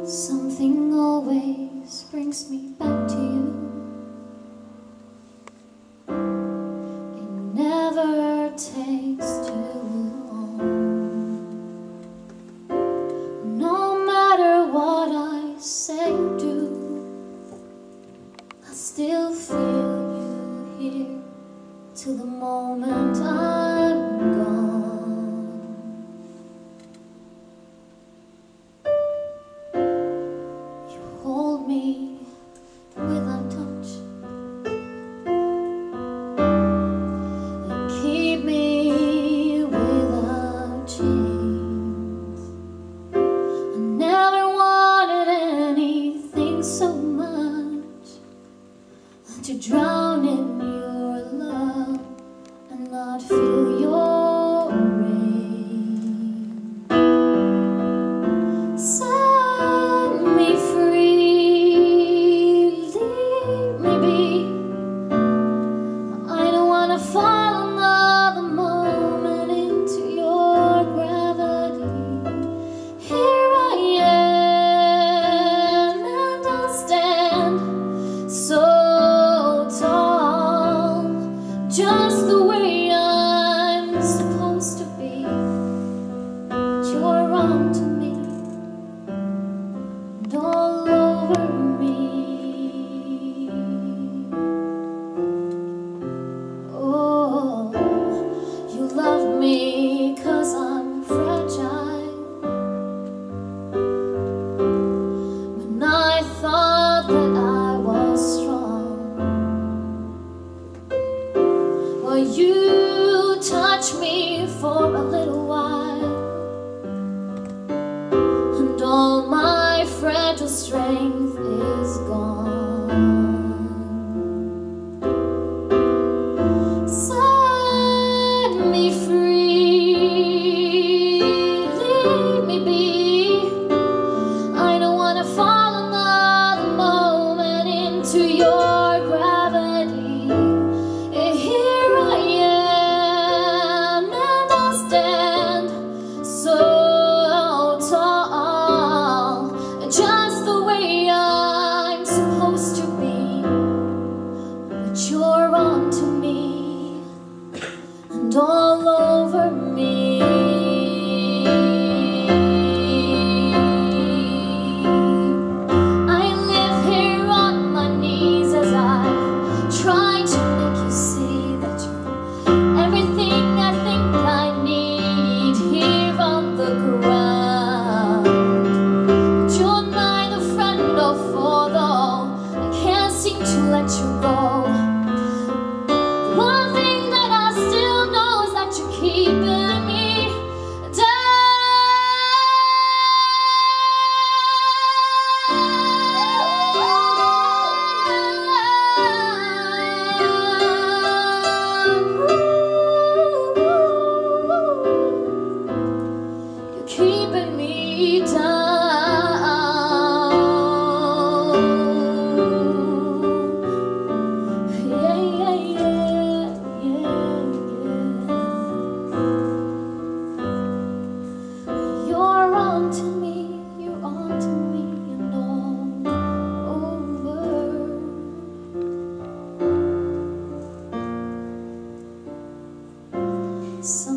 Something always brings me back to you. It never takes too long. No matter what I say or do, I still feel you here till the moment I'm gone. Hold me without touch and keep me without chains. I never wanted anything so much than to drown in your love and not feel your rain. Set me free. Fall another moment into your gravity. Here I am, and I'll stand so tall, just the way I'm supposed to be. But you're on to me and all over me. Love me 'cause I'm fragile. When I thought that I was strong, well, you touched me for a little while, and all my fragile strength is gone. To your gravity, here I am, and I'll stand so tall, just the way I'm supposed to be. But you're on to me and all over me. To let you go. One thing that I still know is that you're keeping me down. You're keeping me down. Some